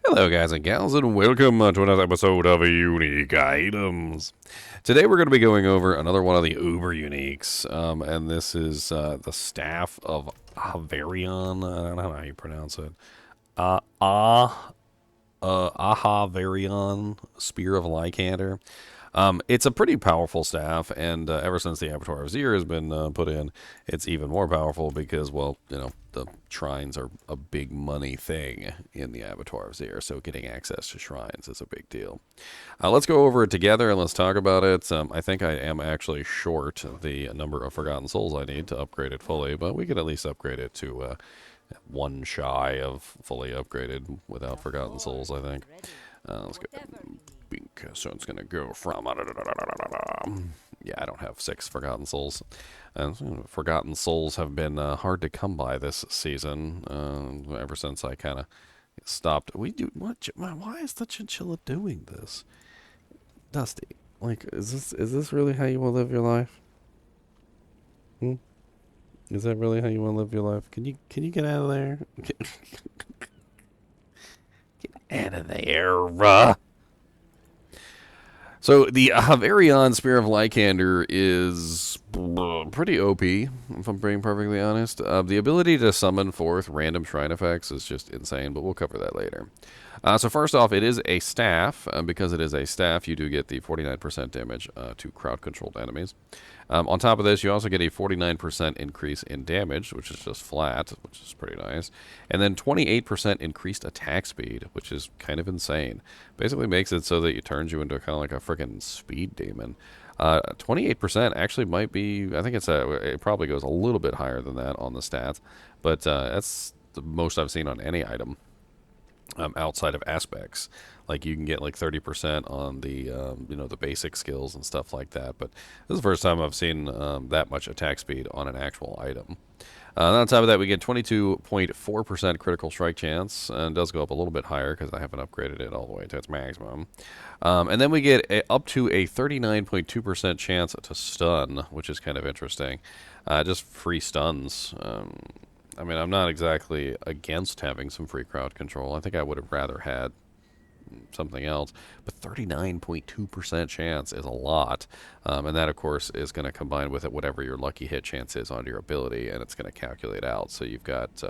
Hello guys and gals and welcome to another episode of Unique Items. Today we're going to be going over another one of the Uber Uniques, and this is the Staff of Ahavarion. I don't know how you pronounce it. Uh, ah, Ahavarion, Spear of Lycander. It's a pretty powerful staff, and ever since the Avatar of Zir has been put in, it's even more powerful because, well, you know, the shrines are a big money thing in the Avatar of Zir, so getting access to shrines is a big deal. Let's go over it together and let's talk about it. I think I am actually short the number of Forgotten Souls I need to upgrade it fully, but we could at least upgrade it to one shy of fully upgraded without Forgotten Souls, I think. Let's go. So it's going to go from... Yeah, I don't have 6 Forgotten Souls. Forgotten Souls have been hard to come by this season, ever since I kind of stopped. Why is the Chinchilla doing this? Dusty, like, is this really how you want to live your life? Hmm? Is that really how you want to live your life? Can you get out of there? Get out of there. So the Ahavarion Spear of Lycander is pretty OP, if I'm being perfectly honest. The ability to summon forth random shrine effects is just insane, but we'll cover that later. So first off, it is a staff. Because it is a staff, you do get the 49% damage to crowd-controlled enemies. On top of this, you also get a 49% increase in damage, which is just flat, which is pretty nice. And then 28% increased attack speed, which is kind of insane. Basically makes it so that it turns you into kind of like a freaking speed demon. 28% actually might be, I think it probably goes a little bit higher than that on the stats, but that's the most I've seen on any item. Outside of aspects, like you can get like 30% on the the basic skills and stuff like that. But this is the first time I've seen that much attack speed on an actual item. On top of that, we get 22.4% critical strike chance, and it does go up a little bit higher because I haven't upgraded it all the way to its maximum. And then we get up to a 39.2% chance to stun, which is kind of interesting. Just free stuns. I mean, I'm not exactly against having some free crowd control. I think I would have rather had something else. But 39.2% chance is a lot. And that, of course, is going to combine with it whatever your lucky hit chance is on your ability, and it's going to calculate out. So you've got,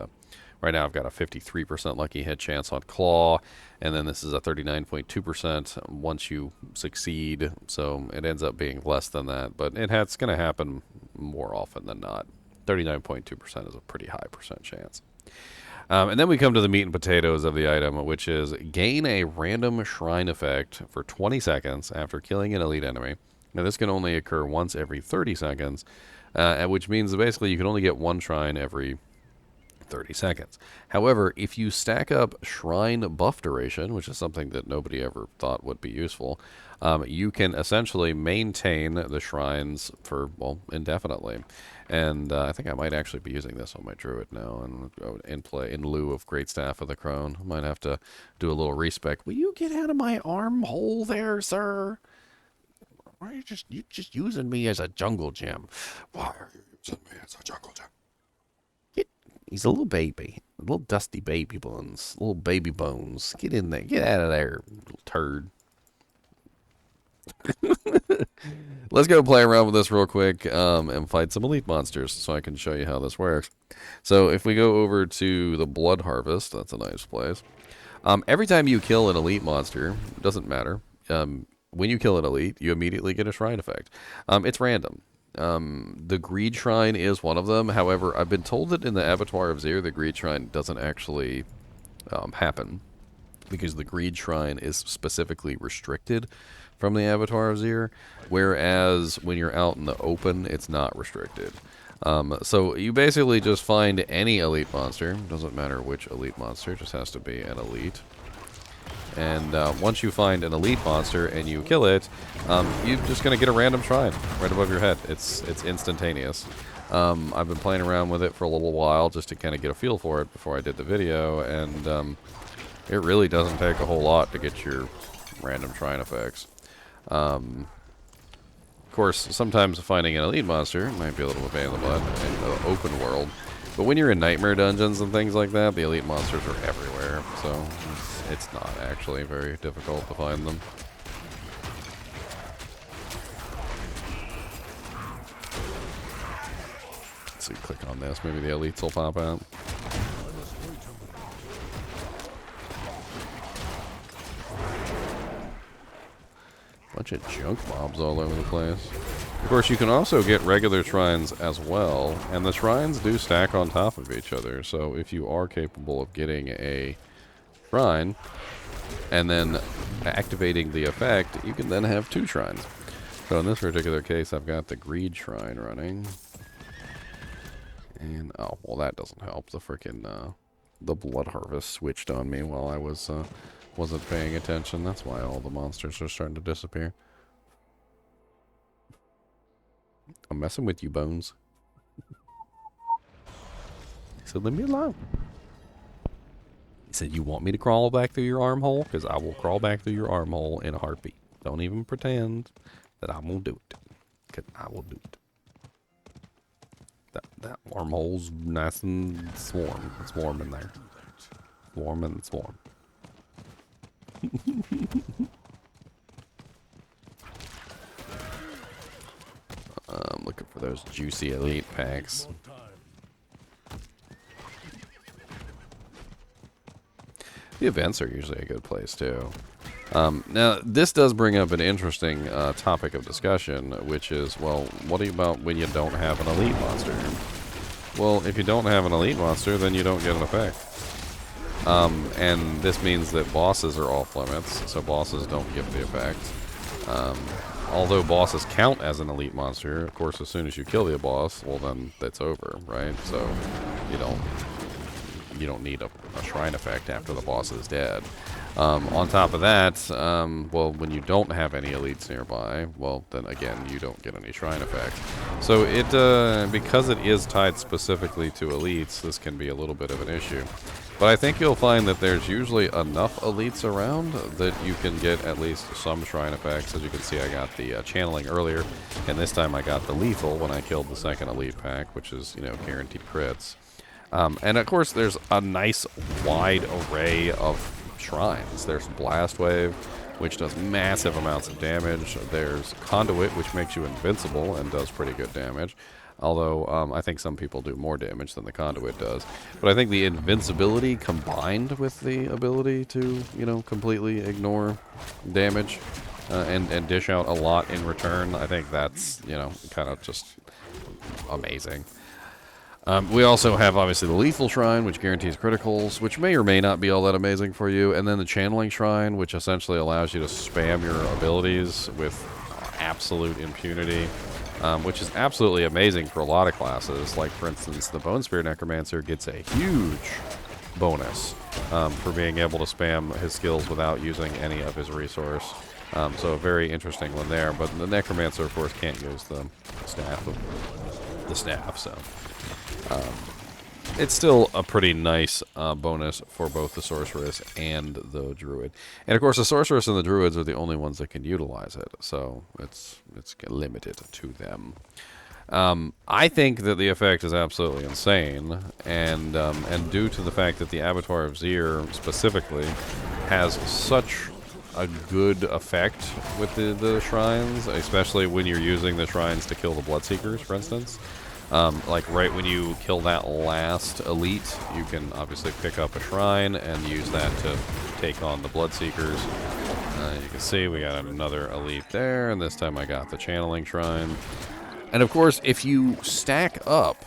right now I've got a 53% lucky hit chance on Claw, and then this is a 39.2% once you succeed. So it ends up being less than that, but it's going to happen more often than not. 39.2% is a pretty high percent chance. And then we come to the meat and potatoes of the item, which is gain a random shrine effect for 20 seconds after killing an elite enemy. Now, this can only occur once every 30 seconds, which means basically you can only get one shrine every 30 seconds. However, if you stack up shrine buff duration, which is something that nobody ever thought would be useful, you can essentially maintain the shrines for, well, indefinitely. And I think I might actually be using this on my druid now and in lieu of Great Staff of the Crone. I might have to do a little respec. Will you get out of my armhole there, sir? Why are you just using me as a jungle gem? Why are you using me as a jungle gem? He's a little baby. A little dusty baby bones. Little baby bones. Get in there. Get out of there, little turd. Let's go play around with this real quick and fight some elite monsters so I can show you how this works. So if we go over to the Blood Harvest, that's a nice place. Every time you kill an elite monster, it doesn't matter. When you kill an elite, you immediately get a shrine effect. It's random. The Greed Shrine is one of them. However, I've been told that in the Avatar of Zir, the Greed Shrine doesn't actually happen because the Greed Shrine is specifically restricted from the Avatar of Zir, whereas when you're out in the open, it's not restricted. So you basically just find any elite monster. Doesn't matter which elite monster, just has to be an elite. And once you find an elite monster and you kill it, you're just going to get a random shrine right above your head. It's instantaneous. I've been playing around with it for a little while just to kind of get a feel for it before I did the video, and it really doesn't take a whole lot to get your random shrine effects. Of course, sometimes finding an elite monster might be a little bit in the butt in the open world. But when you're in nightmare dungeons and things like that, the elite monsters are everywhere, so it's not actually very difficult to find them. Let's see, click on this, maybe the elites will pop out. Bunch of junk mobs all over the place. Of course, you can also get regular shrines as well, and the shrines do stack on top of each other. So if you are capable of getting a shrine and then activating the effect, you can then have 2 shrines. So in this particular case, I've got the greed shrine running. And, oh, well, that doesn't help. The frickin', the blood harvest switched on me while I was, wasn't paying attention. That's why all the monsters are starting to disappear. I'm messing with you, Bones. He said, leave me alone. He said, you want me to crawl back through your armhole? Because I will crawl back through your armhole in a heartbeat. Don't even pretend that I won't do it. Because I will do it. That wormhole's nice and warm. It's warm in there. Warm and it's warm. I'm looking for those juicy elite packs. The events are usually a good place too. Now, this does bring up an interesting topic of discussion, which is, well, what about when you don't have an elite monster? Well, if you don't have an elite monster, then you don't get an effect. And this means that bosses are off limits, so bosses don't give the effect. Although bosses count as an elite monster, of course, as soon as you kill the boss, well, then that's over, right? So you don't need a shrine effect after the boss is dead. On top of that, well, when you don't have any elites nearby, well, then again, you don't get any shrine effect. So it, because it is tied specifically to elites, this can be a little bit of an issue. But I think you'll find that there's usually enough elites around that you can get at least some shrine effects. As you can see, I got the channeling earlier, and this time I got the lethal when I killed the second elite pack, which is, you know, guaranteed crits. And of course, there's a nice wide array of shrines. There's Blast Wave, which does massive amounts of damage. There's Conduit, which makes you invincible and does pretty good damage. Although, I think some people do more damage than the Conduit does. But I think the invincibility combined with the ability to, you know, completely ignore damage and dish out a lot in return, I think that's, you know, kind of just amazing. We also have, obviously, the Lethal Shrine, which guarantees criticals, which may or may not be all that amazing for you. And then the Channeling Shrine, which essentially allows you to spam your abilities with absolute impunity. Which is absolutely amazing for a lot of classes. Like, for instance, the Bone Spear Necromancer gets a huge bonus for being able to spam his skills without using any of his resource. So a very interesting one there. But the Necromancer, of course, can't use the staff, so it's still a pretty nice bonus for both the Sorceress and the Druid. And of course, the Sorceress and the Druids are the only ones that can utilize it, so it's limited to them. I think that the effect is absolutely insane, and due to the fact that the Abattoir of Zir specifically has such a good effect with the shrines, especially when you're using the shrines to kill the Bloodseekers, for instance. Like right when you kill that last elite, you can obviously pick up a shrine and use that to take on the Bloodseekers. You can see we got another elite there, and this time I got the Channeling Shrine. And of course, if you stack up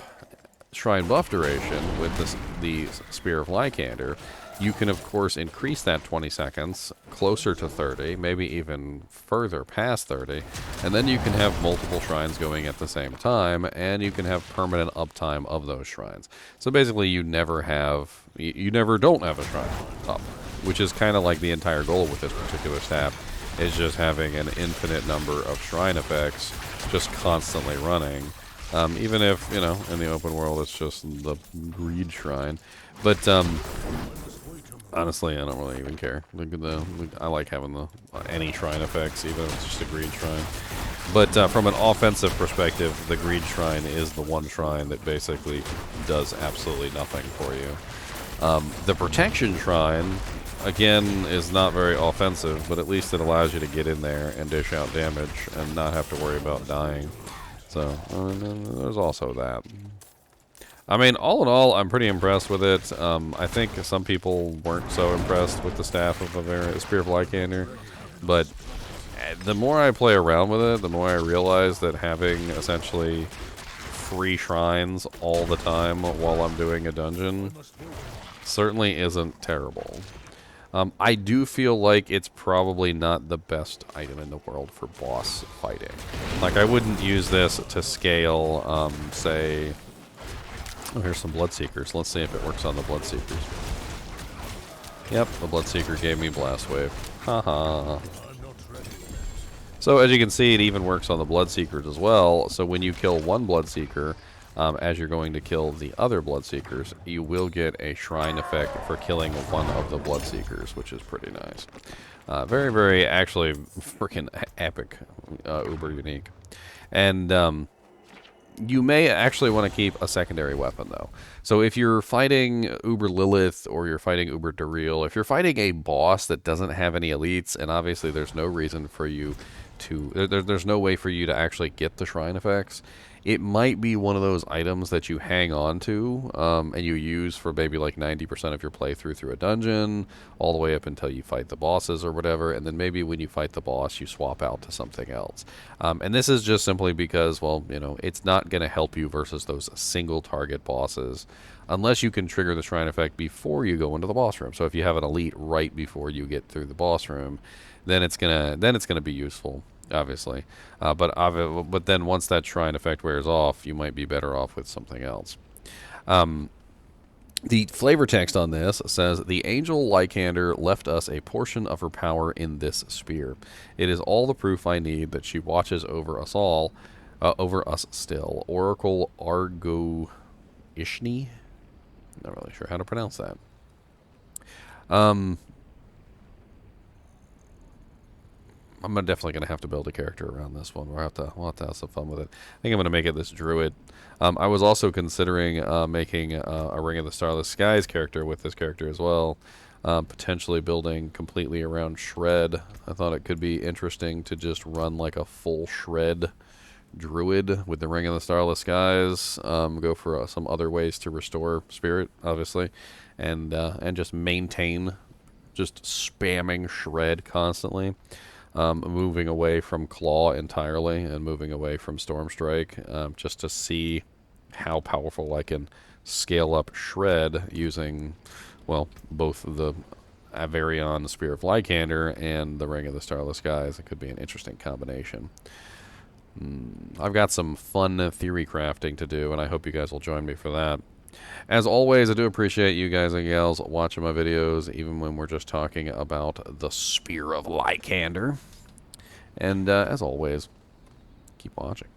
Shrine Buff Duration with the Spear of Lycander, you can, of course, increase that 20 seconds closer to 30, maybe even further past 30, and then you can have multiple shrines going at the same time, and you can have permanent uptime of those shrines. So basically, you never don't have a shrine up, which is kind of like the entire goal with this particular staff, is just having an infinite number of shrine effects just constantly running. Even if, you know, in the open world it's just the greed shrine. But, honestly, I don't really even care. I like having any shrine effects, even if it's just a greed shrine. But from an offensive perspective, the Greed Shrine is the one shrine that basically does absolutely nothing for you. The Protection Shrine, again, is not very offensive, but at least it allows you to get in there and dish out damage and not have to worry about dying. So, there's also that. I mean, all in all, I'm pretty impressed with it. I think some people weren't so impressed with the Staff of Spear of Lycander, but the more I play around with it, the more I realize that having essentially free shrines all the time while I'm doing a dungeon certainly isn't terrible. I do feel like it's probably not the best item in the world for boss fighting. Like, I wouldn't use this to scale, say... Oh, here's some Bloodseekers. Let's see if it works on the Bloodseekers. Yep, the Bloodseeker gave me Blast Wave. Haha. So, as you can see, it even works on the Bloodseekers as well. So, when you kill one Bloodseeker, as you're going to kill the other Bloodseekers, you will get a Shrine effect for killing one of the Bloodseekers, which is pretty nice. Very, very, actually, freaking epic, uber unique. And, you may actually want to keep a secondary weapon, though. So if you're fighting Uber Lilith or you're fighting Uber Dareel, if you're fighting a boss that doesn't have any elites, and obviously there's no reason for you to... There's no way for you to actually get the shrine effects, it might be one of those items that you hang on to and you use for maybe like 90% of your playthrough through a dungeon, all the way up until you fight the bosses or whatever, and then maybe when you fight the boss, you swap out to something else. And this is just simply because, well, you know, it's not going to help you versus those single target bosses unless you can trigger the shrine effect before you go into the boss room. So if you have an elite right before you get through the boss room, then it's gonna be useful, obviously. But then once that shrine effect wears off, you might be better off with something else. The flavor text on this says, "The angel Lycander left us a portion of her power in this spear. It is all the proof I need that she watches over us all, over us still. Oracle Argo Ishni?" Not really sure how to pronounce that. I'm definitely going to have to build a character around this one. We'll have to have some fun with it. I think I'm going to make it this druid. I was also considering making a Ring of the Starless Skies character with this character as well. Potentially building completely around Shred. I thought it could be interesting to just run like a full Shred druid with the Ring of the Starless Skies. Go for some other ways to restore spirit, obviously, and just maintain, just spamming Shred constantly. Moving away from Claw entirely and moving away from Stormstrike, just to see how powerful I can scale up Shred using, well, both the Ahavarion Spear of Lycander and the Ring of the Starless Skies. It could be an interesting combination. I've got some fun theory crafting to do, and I hope you guys will join me for that. As always, I do appreciate you guys and gals watching my videos, even when we're just talking about the Spear of Lycander. And as always, keep watching.